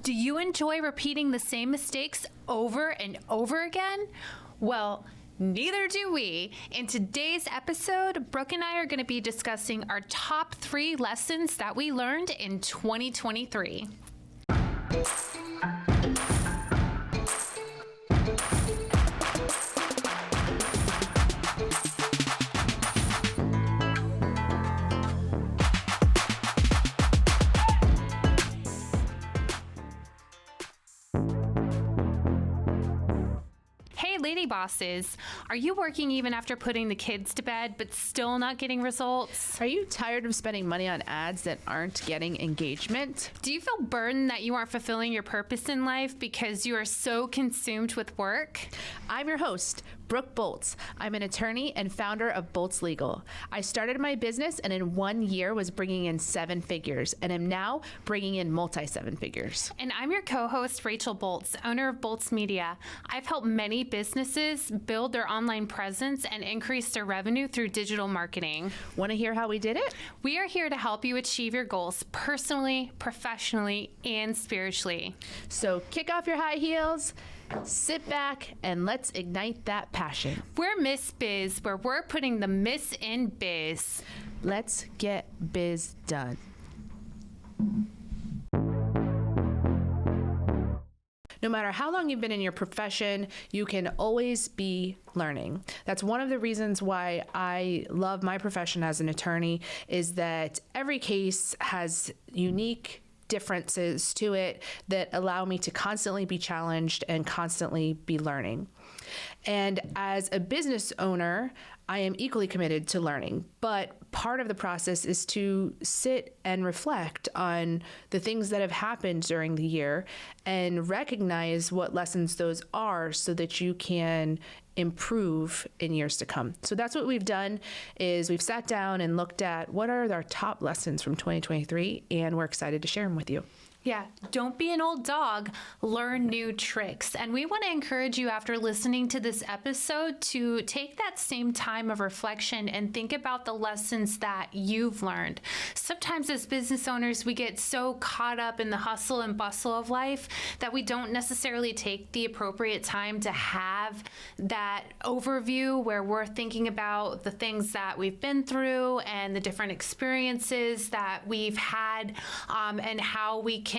Do you enjoy repeating the same mistakes over and over again? Well, neither do we. In today's episode, Brooke and I are going to be discussing our top 3 lessons that we learned in 2023. Lady bosses, are you working even after putting the kids to bed but still not getting results? Are you tired of spending money on ads that aren't getting engagement? Do you feel burdened that you aren't fulfilling your purpose in life because you are so consumed with work? I'm your host, Brooke Bolts. I'm an attorney and founder of Bolts Legal. I started my business and in 1 year was bringing in 7 figures and am now bringing in multi-7 figures. And I'm your co-host, Rachel Bolts, owner of Bolts Media. I've helped many businesses build their online presence and increase their revenue through digital marketing. Want to hear how we did it? We are here to help you achieve your goals personally, professionally, and spiritually. So kick off your high heels, sit back, and let's ignite that passion. We're Miss Biz, where we're putting the miss in biz. Let's get biz done. No matter how long you've been in your profession, you can always be learning. That's one of the reasons why I love my profession as an attorney, is that every case has unique differences to it that allow me to constantly be challenged and constantly be learning. And as a business owner, I am equally committed to learning, but part of the process is to sit and reflect on the things that have happened during the year and recognize what lessons those are so that you can improve in years to come. So that's what we've done, is we've sat down and looked at what are our top lessons from 2023, and we're excited to share them with you. Yeah, don't be an old dog, learn new tricks. And we want to encourage you, after listening to this episode, to take that same time of reflection and think about the lessons that you've learned. Sometimes as business owners, we get so caught up in the hustle and bustle of life that we don't necessarily take the appropriate time to have that overview where we're thinking about the things that we've been through and the different experiences that we've had, and how we can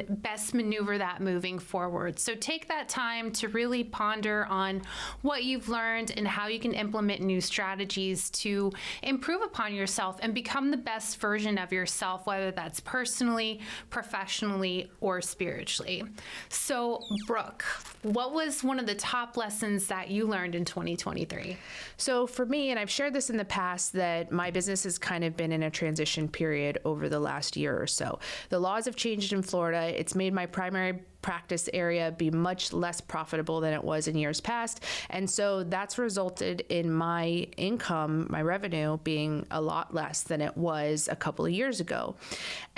best maneuver that moving forward. So take that time to really ponder on what you've learned and how you can implement new strategies to improve upon yourself and become the best version of yourself, whether that's personally, professionally, or spiritually. So, Brooke, what was one of the top lessons that you learned in 2023? So for me, and I've shared this in the past, that my business has kind of been in a transition period over the last year or so. The laws have changed in Florida. It's made my primary practice area be much less profitable than it was in years past. And so that's resulted in my income, my revenue, being a lot less than it was a couple of years ago.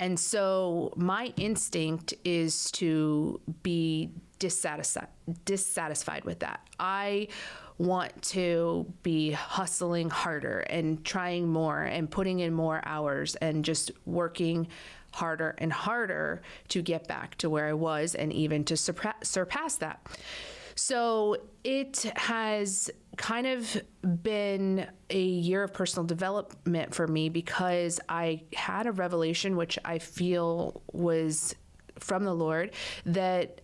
And so my instinct is to be dissatisfied with that. I want to be hustling harder and trying more and putting in more hours and just working harder and harder to get back to where I was and even to surpass that. So it has kind of been a year of personal development for me, because I had a revelation, which I feel was from the Lord, that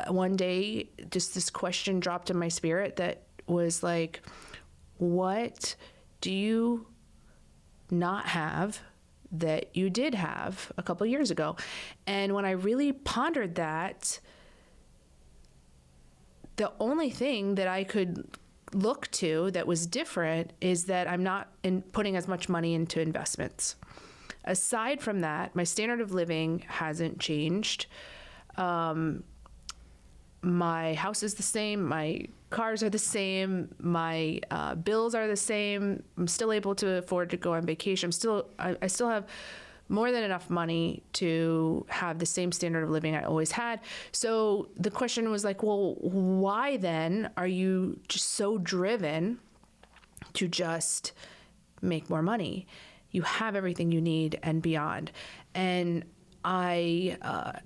one day just this question dropped in my spirit that was like, what do you not have that you did have a couple years ago? And when I really pondered that, the only thing that I could look to that was different is that I'm not putting as much money into investments. Aside from that, my standard of living hasn't changed. My house is the same, my cars are the same, my bills are the same. I'm still able to afford to go on vacation. I still have more than enough money to have the same standard of living I always had. So the question was like, well, why then are you just so driven to just make more money? You have everything you need and beyond. And And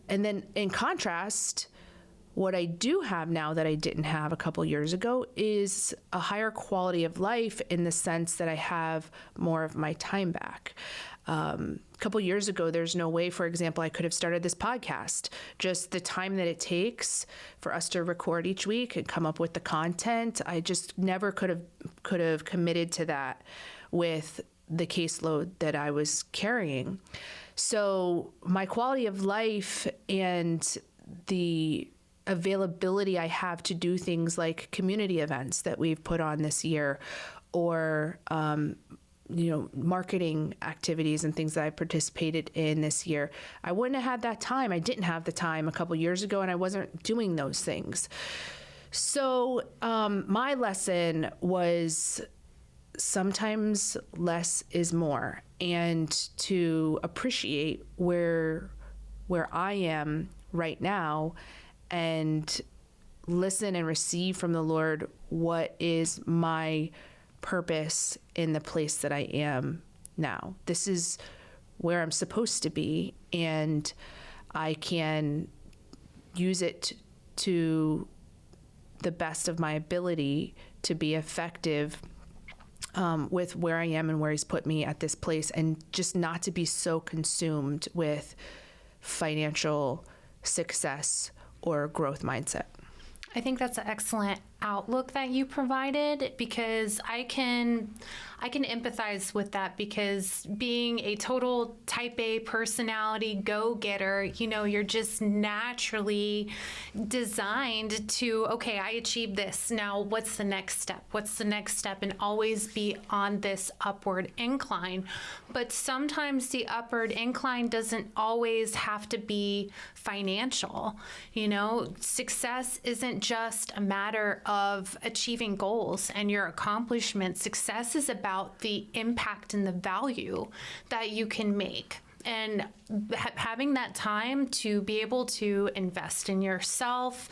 then in contrast, what I do have now that I didn't have a couple years ago is a higher quality of life in the sense that I have more of my time back. A couple years ago, there's no way, for example, I could have started this podcast. Just the time that it takes for us to record each week and come up with the content, I just never could have committed to that with the caseload that I was carrying. So my quality of life and the availability I have to do things like community events that we've put on this year, or marketing activities and things that I participated in this year. I wouldn't have had that time. I didn't have the time a couple years ago, and I wasn't doing those things. So my lesson was sometimes less is more, and to appreciate where I am right now and listen and receive from the Lord what is my purpose in the place that I am now. This is where I'm supposed to be, and I can use it to the best of my ability to be effective with where I am and where He's put me at this place, and just not to be so consumed with financial success or growth mindset. I think that's an excellent outlook that you provided, because I can empathize with that, because being a total type A personality go-getter, you're just naturally designed to, okay, I achieved this. Now what's the next step? What's the next step? And always be on this upward incline. But sometimes the upward incline doesn't always have to be financial. Success isn't just a matter of achieving goals and your accomplishments. Success is about the impact and the value that you can make. And having that time to be able to invest in yourself,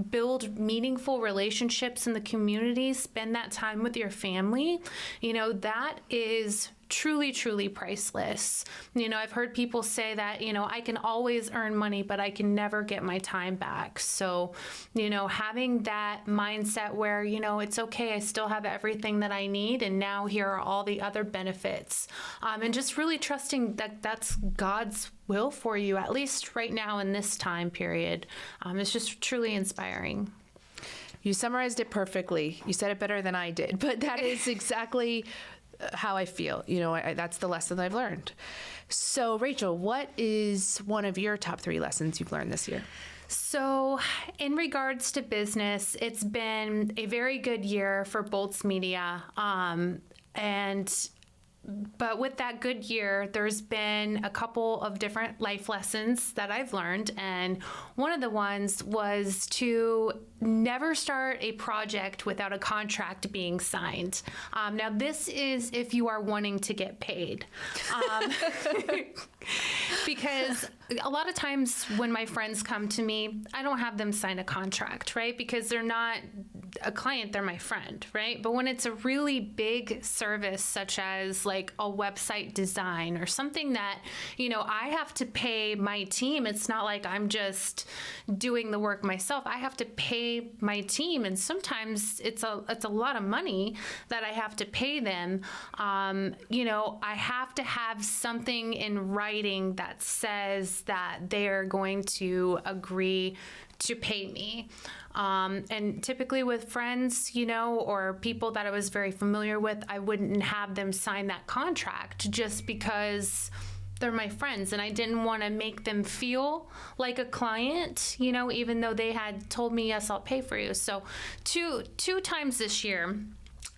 build meaningful relationships in the community, spend that time with your family, that is truly, truly priceless. I've heard people say that, I can always earn money, but I can never get my time back. So, having that mindset where, it's okay, I still have everything that I need, and now here are all the other benefits. And just really trusting that that's God's will for you, at least right now in this time period. It's just truly inspiring. You summarized it perfectly. You said it better than I did, but that is exactly how I feel. That's the lesson I've learned. So, Rachel, what is one of your top 3 lessons you've learned this year? So, in regards to business, it's been a very good year for Bolts Media. But with that good year, there's been a couple of different life lessons that I've learned. And one of the ones was to never start a project without a contract being signed. Now, this is if you are wanting to get paid. Because a lot of times when my friends come to me, I don't have them sign a contract, right? Because they're not a client, they're my friend, right? But when it's a really big service, such as like a website design or something that, I have to pay my team. It's not like I'm just doing the work myself. I have to pay my team. And sometimes it's a lot of money that I have to pay them. I have to have something in writing that says that they're going to agree to pay me. And typically with friends, or people that I was very familiar with, I wouldn't have them sign that contract just because they're my friends, and I didn't want to make them feel like a client, even though they had told me, yes, I'll pay for you. So two times this year,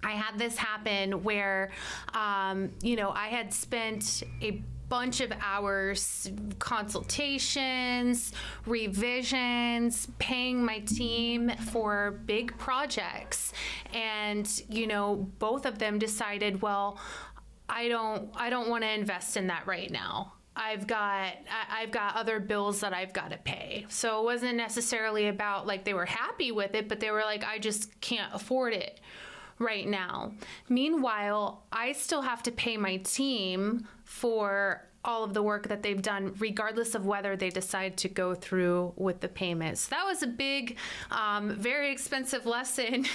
I had this happen where, I had spent a bunch of hours, consultations, revisions, paying my team for big projects. And, both of them decided, well, I don't want to invest in that right now. I've got other bills that I've got to pay. So it wasn't necessarily about like they were happy with it, but they were like, I just can't afford it right now. Meanwhile, I still have to pay my team for all of the work that they've done, regardless of whether they decide to go through with the payment. So that was a big, very expensive lesson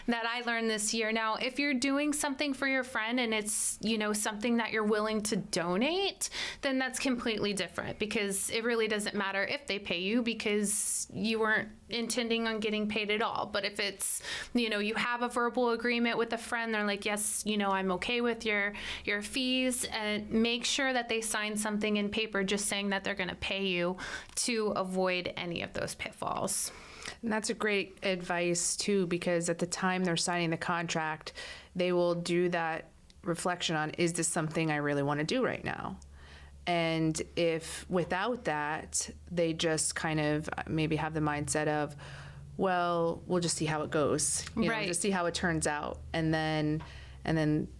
that I learned this year. Now, if you're doing something for your friend and it's, something that you're willing to donate, then that's completely different, because it really doesn't matter if they pay you, because you weren't intending on getting paid at all. But if it's, you have a verbal agreement with a friend, they're like, yes, I'm okay with your fees, and make sure that they sign something in paper just saying that they're going to pay you, to avoid any of those pitfalls. And that's a great advice too, because at the time they're signing the contract, they will do that reflection on, is this something I really want to do right now? And if without that, they just kind of maybe have the mindset of, well, we'll just see how it goes, right, just see how it turns out. And then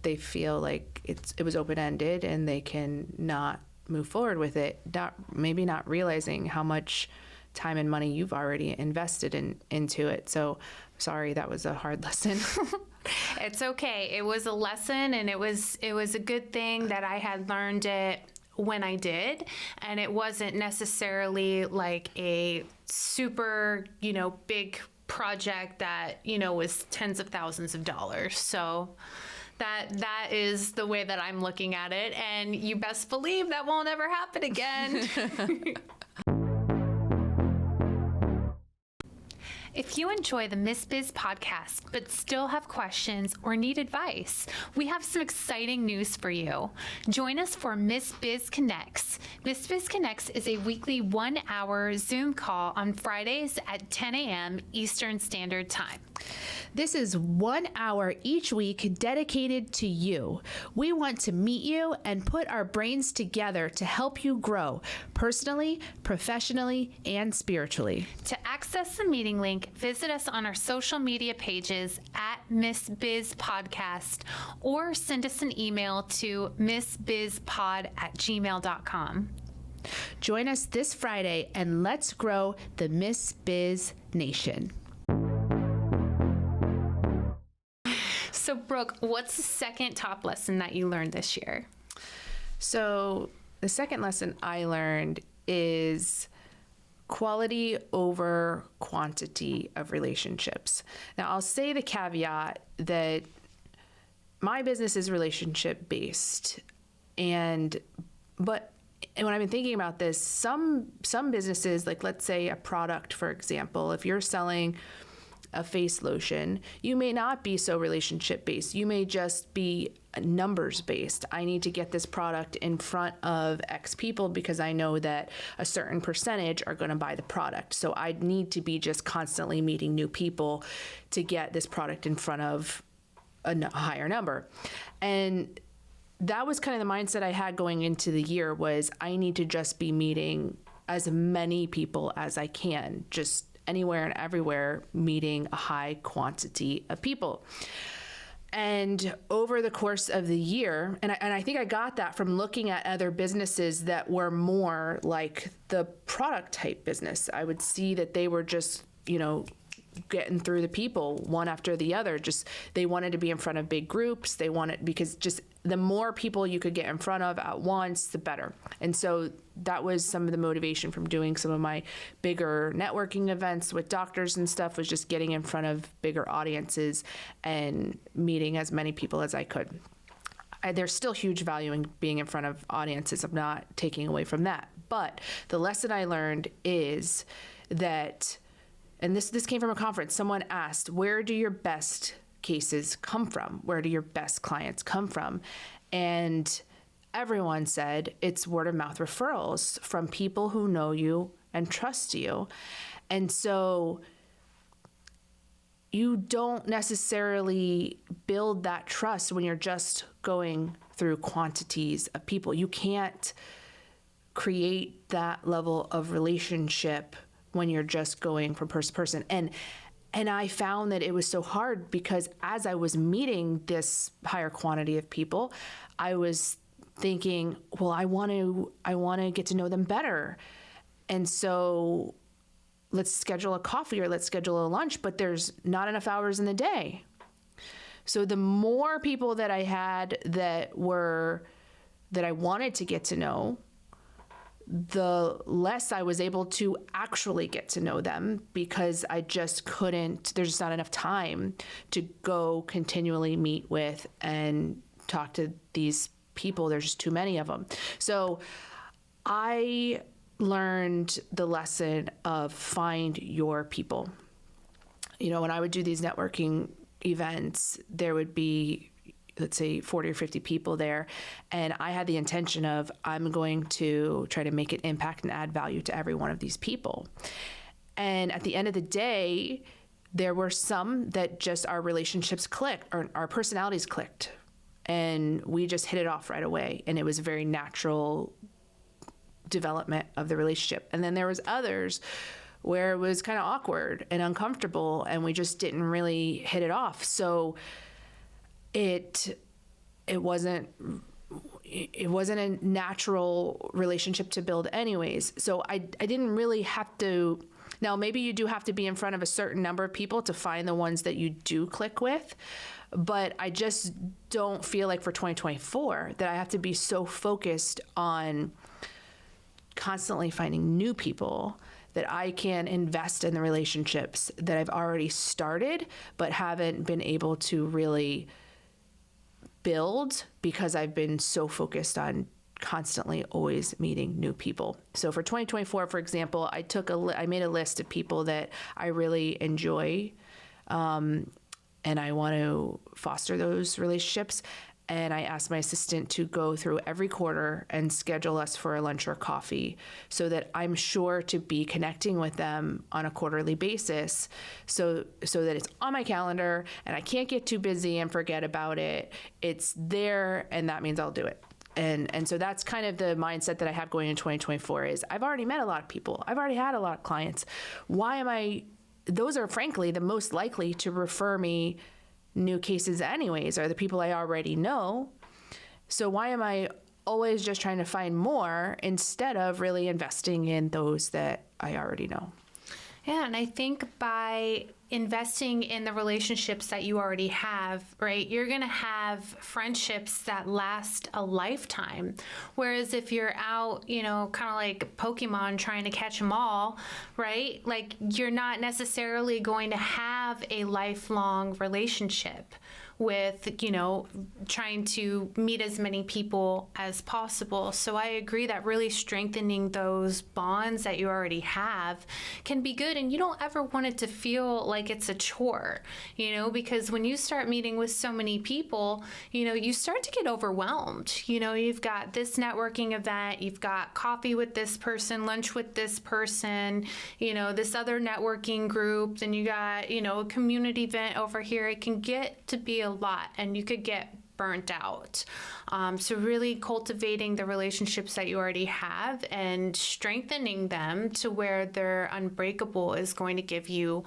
they feel like it was open-ended and they can not move forward with it, maybe not realizing how much time and money you've already invested into it. So sorry, that was a hard lesson. It's okay. It was a lesson, and it was a good thing that I had learned it when I did, and it wasn't necessarily like a super, big project that, was tens of thousands of dollars. So that is the way that I'm looking at it, and you best believe that won't ever happen again. If you enjoy the Miss Biz podcast but still have questions or need advice, we have some exciting news for you. Join us for Miss Biz Connects. Miss Biz Connects is a weekly 1-hour Zoom call on Fridays at 10 a.m. Eastern Standard Time. This is 1 hour each week dedicated to you. We want to meet you and put our brains together to help you grow personally, professionally, and spiritually. To access the meeting link, visit us on our social media pages at Miss Biz Podcast, or send us an email to missbizpod@gmail.com. Join us this Friday and let's grow the Miss Biz Nation. So, Brooke, what's the second top lesson that you learned this year? So the second lesson I learned is quality over quantity of relationships. Now, I'll say the caveat that my business is relationship based, but when I've been thinking about this, some businesses, like let's say a product, for example, if you're selling a face lotion, you may not be so relationship based. You may just be numbers based. I need to get this product in front of X people because I know that a certain percentage are going to buy the product. So I need to be just constantly meeting new people to get this product in front of a higher number. And that was kind of the mindset I had going into the year, was I need to just be meeting as many people as I can, just anywhere and everywhere, meeting a high quantity of people. And over the course of the year, and I think I got that from looking at other businesses that were more like the product type business. I would see that they were just, getting through the people one after the other. Just, they wanted to be in front of big groups. They wanted, because just the more people you could get in front of at once, the better. And so that was some of the motivation from doing some of my bigger networking events with doctors and stuff, was just getting in front of bigger audiences and meeting as many people as I could. There's still huge value in being in front of audiences. I'm not taking away from that. But the lesson I learned is that, and this came from a conference, someone asked, where do your best cases come from? Where do your best clients come from? And everyone said it's word of mouth referrals from people who know you and trust you. And so you don't necessarily build that trust when you're just going through quantities of people. You can't create that level of relationship when you're just going from person to person. And I found that it was so hard because as I was meeting this higher quantity of people, I was thinking, well, I want to get to know them better. And so let's schedule a coffee or let's schedule a lunch, but there's not enough hours in the day. So the more people that I had that were that I wanted to get to know, the less I was able to actually get to know them, because I just couldn't, there's just not enough time to go continually meet with and talk to these people. There's just too many of them. So I learned the lesson of find your people. You know, when I would do these networking events, there would be, let's say, 40 or 50 people there. And I had the intention of, I'm going to try to make an impact and add value to every one of these people. And at the end of the day, there were some that just our relationships clicked, or our personalities clicked. And we just hit it off right away. And it was a very natural development of the relationship. And then there was others where it was kind of awkward and uncomfortable, and we just didn't really hit it off. So it wasn't a natural relationship to build anyways. So I didn't really have to. Now, maybe you do have to be in front of a certain number of people to find the ones that you do click with, but I just don't feel like for 2024 that I have to be so focused on constantly finding new people that I can invest in the relationships that I've already started but haven't been able to really build, because I've been so focused on constantly always meeting new people. So for 2024, for example, I made a list of people that I really enjoy, and I want to foster those relationships. And I asked my assistant to go through every quarter and schedule us for a lunch or coffee, so that I'm sure to be connecting with them on a quarterly basis, so that it's on my calendar and I can't get too busy and forget about it. It's there, and that means I'll do it. And so that's kind of the mindset that I have going in 2024 is I've already met a lot of people. I've already had a lot of clients. Those are frankly the most likely to refer me new cases anyways, are the people I already know. So why am I always just trying to find more instead of really investing in those that I already know? Yeah, and I think by investing in the relationships that you already have, right, you're going to have friendships that last a lifetime. Whereas if you're out, kind of like Pokemon trying to catch them all, right, like you're not necessarily going to have a lifelong relationship with, trying to meet as many people as possible. So I agree that really strengthening those bonds that you already have can be good. And you don't ever want it to feel like it's a chore, because when you start meeting with so many people, you start to get overwhelmed. You've got this networking event, you've got coffee with this person, lunch with this person, this other networking group, then you got, a community event over here. It can get to be a lot, and you could get burnt out. So really cultivating the relationships that you already have and strengthening them to where they're unbreakable is going to give you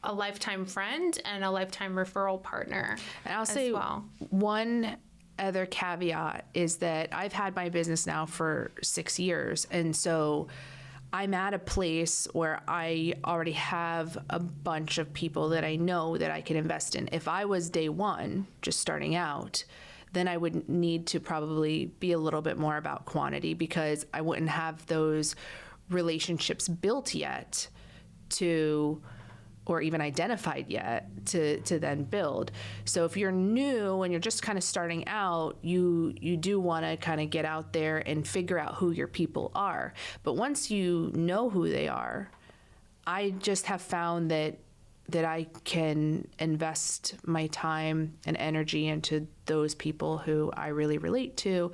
a lifetime friend and a lifetime referral partner. And I'll say one other caveat is that I've had my business now for 6 years. And so I'm at a place where I already have a bunch of people that I know that I can invest in. If I was day one, just starting out, then I would need to probably be a little bit more about quantity, because I wouldn't have those relationships built yet or even identified yet to then build. So if you're new and you're just kind of starting out, you do want to kind of get out there and figure out who your people are. But once you know who they are, I just have found that I can invest my time and energy into those people who I really relate to,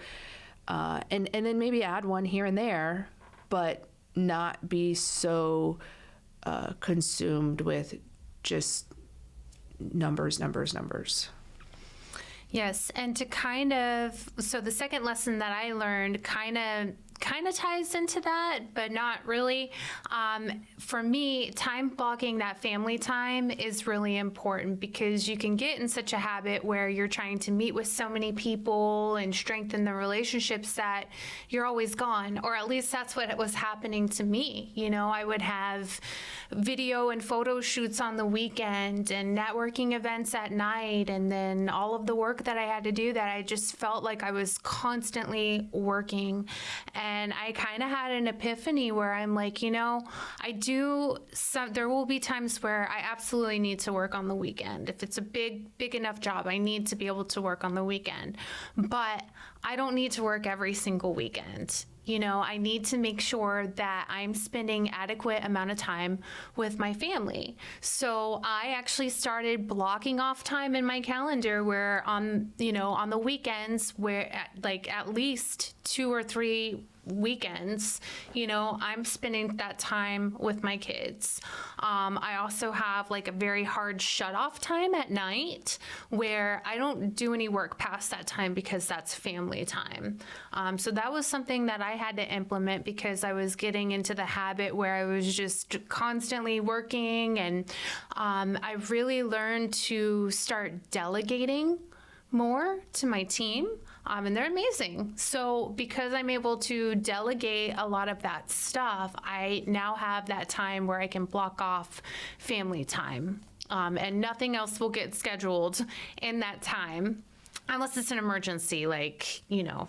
and then maybe add one here and there, but not be so consumed with just numbers. Yes, and so the second lesson that I learned kind of kind of ties into that, but not really. For me, time blocking that family time is really important because you can get in such a habit where you're trying to meet with so many people and strengthen the relationships that you're always gone, or at least that's what was happening to me. You know, I would have video and photo shoots on the weekend and networking events at night, and then all of the work that I had to do that I just felt like I was constantly working. And I kind of had an epiphany where I'm like, you know, there will be times where I absolutely need to work on the weekend. If it's a big enough job, I need to be able to work on the weekend. But I don't need to work every single weekend. You know, I need to make sure that I'm spending adequate amount of time with my family. So I actually started blocking off time in my calendar where on the weekends where at least 2 or 3 weekends, you know, I'm spending that time with my kids. I also have like a very hard shut off time at night where I don't do any work past that time because that's family time. So that was something that I had to implement because I was getting into the habit where I was just constantly working, and I really learned to start delegating more to my team. And they're amazing. So because I'm able to delegate a lot of that stuff, I now have that time where I can block off family time. And nothing else will get scheduled in that time unless it's an emergency, like, you know,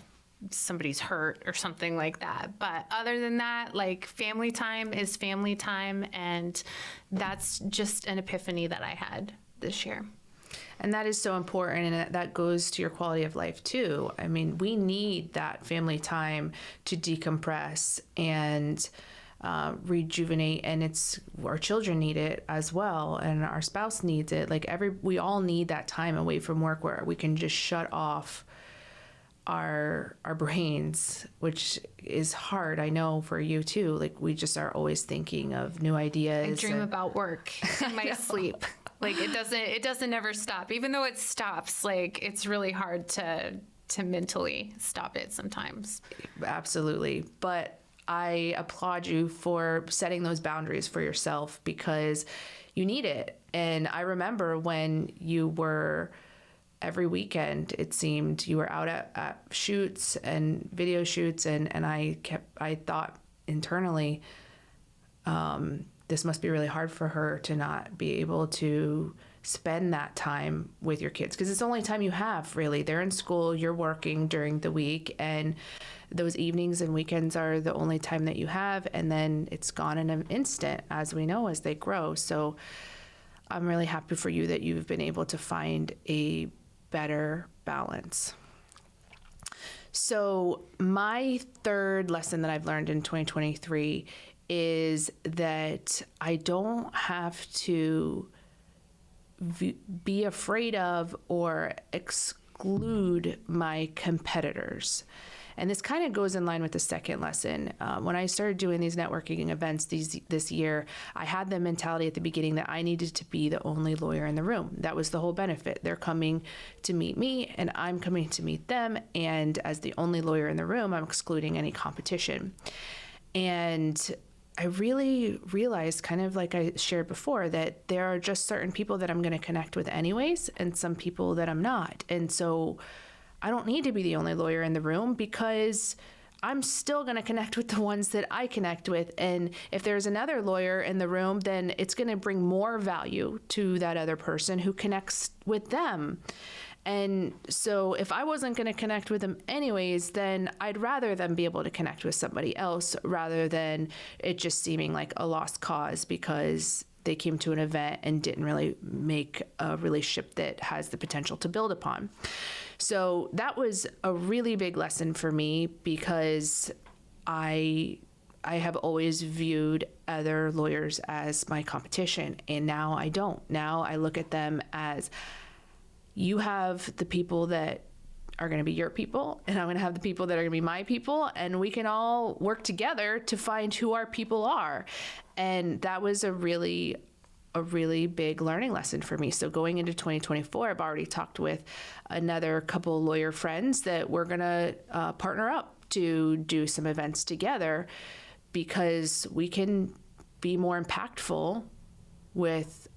somebody's hurt or something like that. But other than that, like, family time is family time. And that's just an epiphany that I had this year. And that is so important, and that goes to your quality of life too. I mean, we need that family time to decompress and rejuvenate, and our children need it as well, and our spouse needs it. Like we all need that time away from work where we can just shut off our brains, which is hard. I know for you too. Like we just are always thinking of new ideas. I dream about work in my sleep. Like it doesn't ever stop. Even though it stops, like it's really hard to mentally stop it sometimes. Absolutely. But I applaud you for setting those boundaries for yourself because you need it. And I remember when you were every weekend, it seemed you were out at shoots and video shoots. And I thought internally, this must be really hard for her to not be able to spend that time with your kids because it's the only time you have, really. They're in school, you're working during the week, and those evenings and weekends are the only time that you have, and then it's gone in an instant, as we know, as they grow. So I'm really happy for you that you've been able to find a better balance. So my third lesson that I've learned in 2023 is that I don't have to be afraid of or exclude my competitors. And this kind of goes in line with the second lesson. When I started doing these networking events this year, I had the mentality at the beginning that I needed to be the only lawyer in the room. That was the whole benefit. They're coming to meet me and I'm coming to meet them. And as the only lawyer in the room, I'm excluding any competition. And I really realized, kind of like I shared before, that there are just certain people that I'm going to connect with anyways, and some people that I'm not. And so I don't need to be the only lawyer in the room because I'm still going to connect with the ones that I connect with. And if there's another lawyer in the room, then it's going to bring more value to that other person who connects with them. And so if I wasn't going to connect with them anyways, then I'd rather them be able to connect with somebody else rather than it just seeming like a lost cause because they came to an event and didn't really make a relationship that has the potential to build upon. So that was a really big lesson for me because I have always viewed other lawyers as my competition, and now I don't. Now I look at them as, you have the people that are going to be your people, and I'm going to have the people that are going to be my people, and we can all work together to find who our people are. And that was a really big learning lesson for me. So going into 2024, I've already talked with another couple lawyer friends that we're going to partner up to do some events together, because we can be more impactful with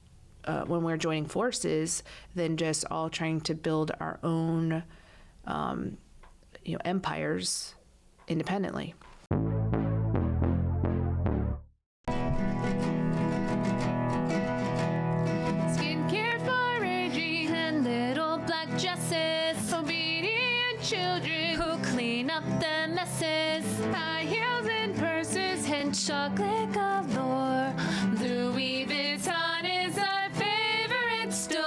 when we're joining forces than just all trying to build our own empires independently. Skincare for aging and little black dresses, obedient children who clean up the messes, high heels and purses and chocolate galore. Louis Vuitton is our favorite store.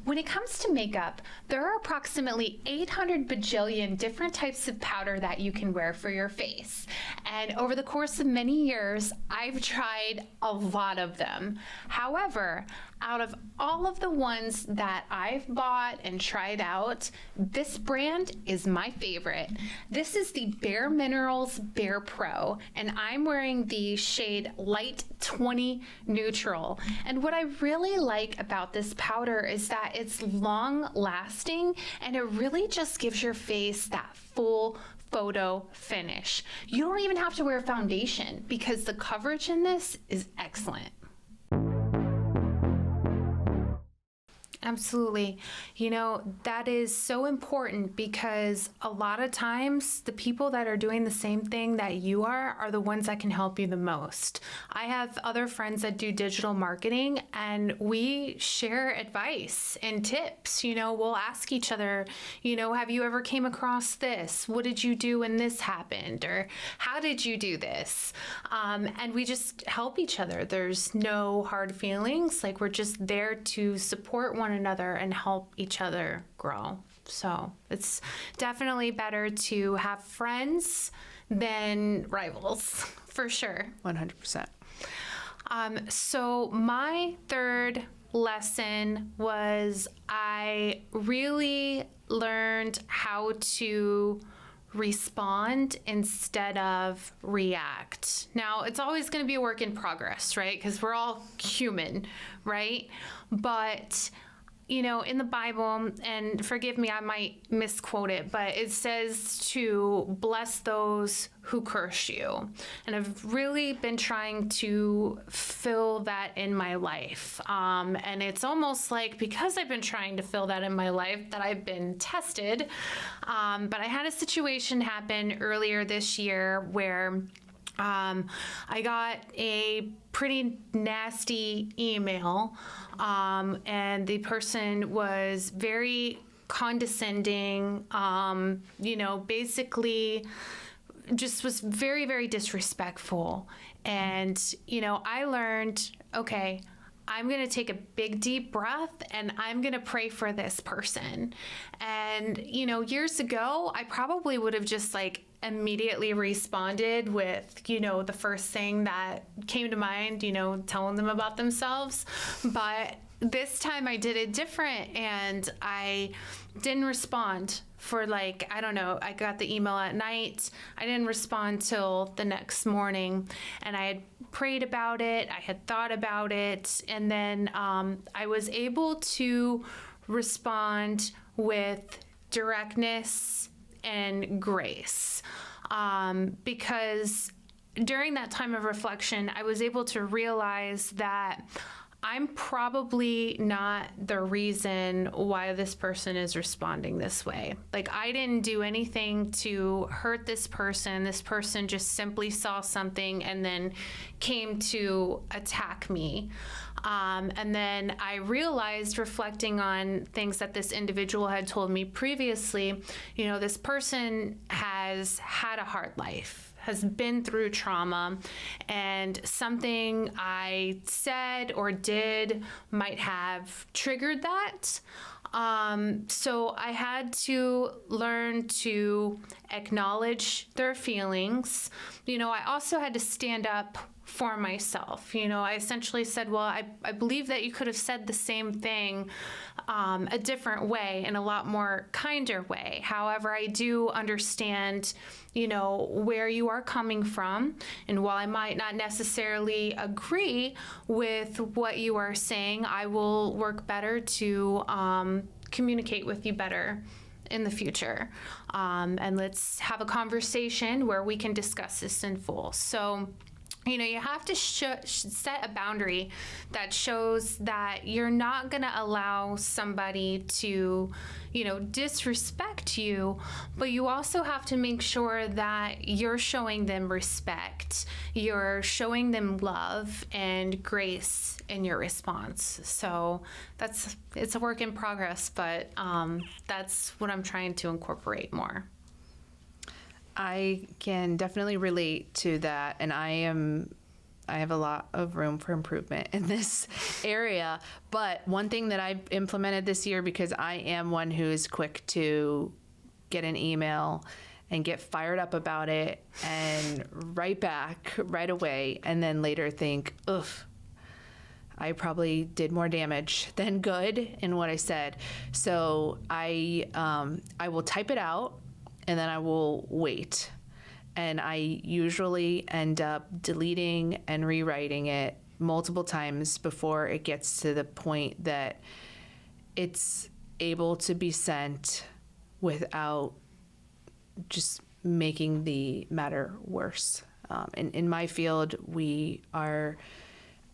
When it comes to makeup, there are approximately 800 bajillion different types of powder that you can wear for your face. And over the course of many years, I've tried a lot of them. However, out of all of the ones that I've bought and tried out, this brand is my favorite. This is the Bare Minerals Bare Pro, and I'm wearing the shade Light 20 Neutral. And what I really like about this powder is that it's long lasting, and it really just gives your face that full photo finish. You don't even have to wear foundation because the coverage in this is excellent. Absolutely. That is so important because a lot of times the people that are doing the same thing that you are the ones that can help you the most. I have other friends that do digital marketing, and we share advice and tips. We'll ask each other, have you ever came across this? What did you do when this happened? Or how did you do this? And we just help each other. There's no hard feelings. We're just there to support one another and help each other grow. So it's definitely better to have friends than rivals, for sure. 100%. So my third lesson was I really learned how to respond instead of react. Now, it's always going to be a work in progress, right? Because we're all human, right? But in the Bible, and forgive me, I might misquote it, but it says to bless those who curse you. And I've really been trying to fill that in my life. And it's almost like because I've been trying to fill that in my life that I've been tested. But I had a situation happen earlier this year where I got a pretty nasty email, and the person was very condescending, basically just was very, very disrespectful. And, I learned, okay, I'm going to take a big deep breath and I'm going to pray for this person. And, years ago, I probably would have just immediately responded with, the first thing that came to mind, telling them about themselves. But this time I did it different, and I didn't respond for I don't know, I got the email at night. I didn't respond till the next morning, and I had prayed about it. I had thought about it. And then I was able to respond with directness and grace, because during that time of reflection, I was able to realize that I'm probably not the reason why this person is responding this way. I didn't do anything to hurt this person. This person just simply saw something and then came to attack me. And then I realized, reflecting on things that this individual had told me previously, this person has had a hard life, has been through trauma, and something I said or did might have triggered that. So I had to learn to acknowledge their feelings. I also had to stand up for myself. I essentially said, well, I believe that you could have said the same thing a different way, in a lot more kinder way. However, I do understand, where you are coming from. And while I might not necessarily agree with what you are saying, I will work better to communicate with you better in the future. And let's have a conversation where we can discuss this in full. So, you have to set a boundary that shows that you're not going to allow somebody to, disrespect you, but you also have to make sure that you're showing them respect, you're showing them love and grace in your response. So it's a work in progress, but that's what I'm trying to incorporate more. I can definitely relate to that, and I have a lot of room for improvement in this area. But one thing that I've implemented this year, because I am one who is quick to get an email and get fired up about it and write back right away, and then later think, ugh, I probably did more damage than good in what I said. So I will type it out, and then I will wait. And I usually end up deleting and rewriting it multiple times before it gets to the point that it's able to be sent without just making the matter worse. In my field, we are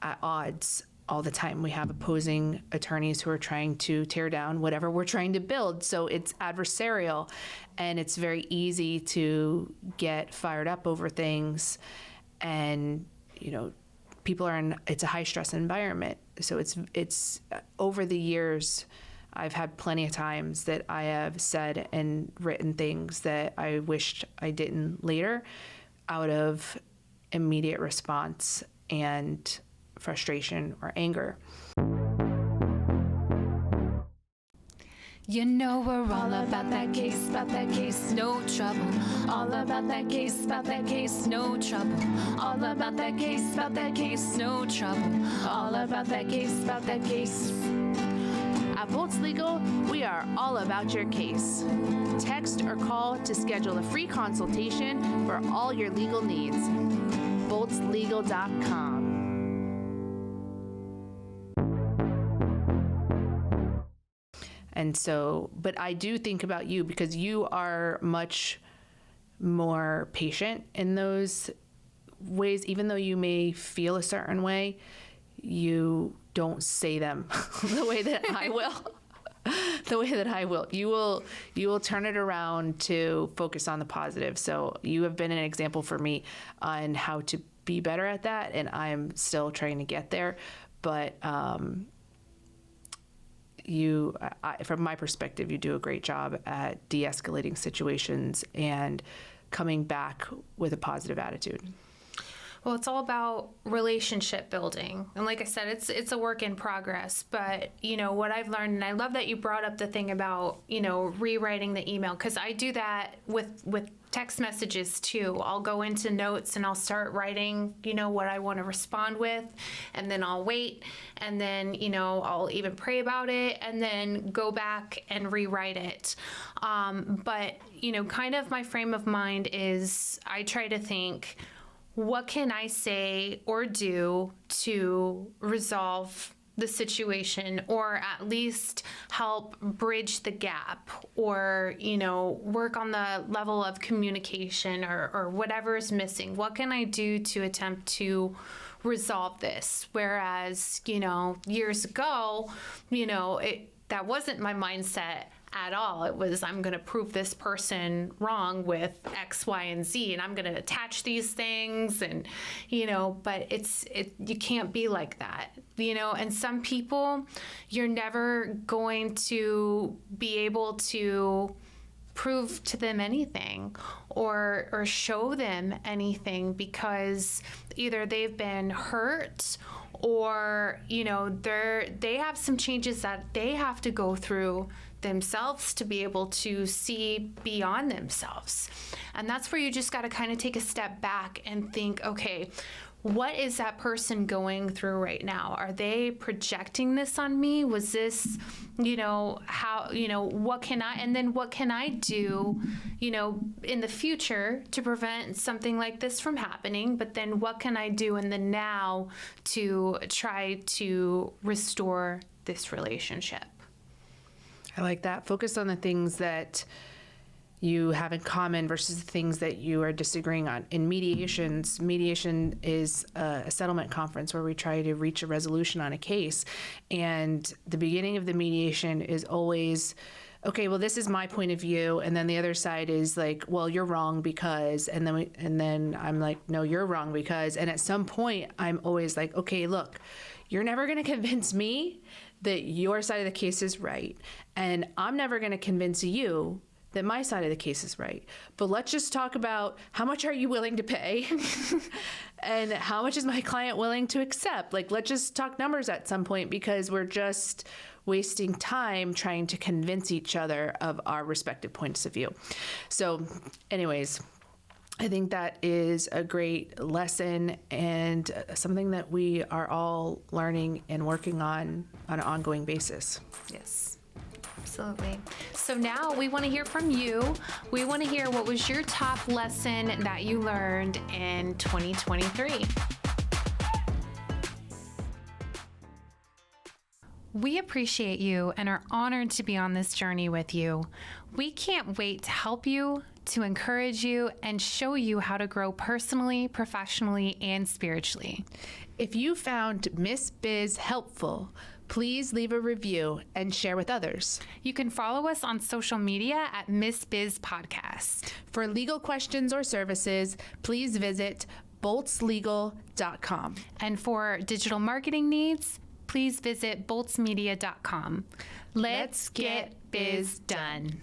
at odds all the time. We have opposing attorneys who are trying to tear down whatever we're trying to build. So it's adversarial, and it's very easy to get fired up over things. And, people are it's a high stress environment. So it's over the years, I've had plenty of times that I have said and written things that I wished I didn't later, out of immediate response and frustration or anger. We're all about that case, no trouble. All about that case, no trouble. All about that case, no trouble. All about that case. At Bolts Legal, we are all about your case. Text or call to schedule a free consultation for all your legal needs. boltslegal.com. And so, but I do think about you, because you are much more patient in those ways. Even though you may feel a certain way, you don't say them the way that I will. The way that I will. You will turn it around to focus on the positive. So you have been an example for me on how to be better at that, and I'm still trying to get there. But from my perspective, you do a great job at de-escalating situations and coming back with a positive attitude. Well, it's all about relationship building. And like I said, it's a work in progress. But, what I've learned, and I love that you brought up the thing about, rewriting the email, because I do that with text messages too. I'll go into notes and I'll start writing, what I want to respond with, and then I'll wait, and then, I'll even pray about it, and then go back and rewrite it. But, kind of my frame of mind is I try to think, what can I say or do to resolve the situation, or at least help bridge the gap, or, work on the level of communication or whatever is missing? What can I do to attempt to resolve this? Whereas, years ago, that wasn't my mindset at all. It was, I'm going to prove this person wrong with X, Y, and Z, and I'm going to attach these things, and, but you can't be like that, and some people, you're never going to be able to prove to them anything or show them anything, because either they've been hurt, or, they have some changes that they have to go through themselves to be able to see beyond themselves. And that's where you just got to kind of take a step back and think, okay, what is that person going through right now? Are they projecting this on me? Was this, what can I do, in the future to prevent something like this from happening? But then what can I do in the now to try to restore this relationship? I like that. Focus on the things that you have in common versus the things that you are disagreeing on. In mediation is a settlement conference where we try to reach a resolution on a case. And the beginning of the mediation is always, okay, well, this is my point of view. And then the other side is like, well, you're wrong because, and then I'm like, no, you're wrong because, and at some point I'm always like, okay, look, you're never going to convince me that your side of the case is right. And I'm never going to convince you that my side of the case is right. But let's just talk about how much are you willing to pay and how much is my client willing to accept? Like, let's just talk numbers at some point because we're just wasting time trying to convince each other of our respective points of view. So anyways, I think that is a great lesson and something that we are all learning and working on an ongoing basis. Yes, absolutely. So now we want to hear from you. We want to hear what was your top lesson that you learned in 2023. We appreciate you and are honored to be on this journey with you. We can't wait to help you, to encourage you, and show you how to grow personally, professionally, and spiritually. If you found Miss Biz helpful, please leave a review and share with others. You can follow us on social media at Miss Biz Podcast. For legal questions or services, please visit boltslegal.com. And for digital marketing needs, please visit boltsmedia.com. Let's get biz done.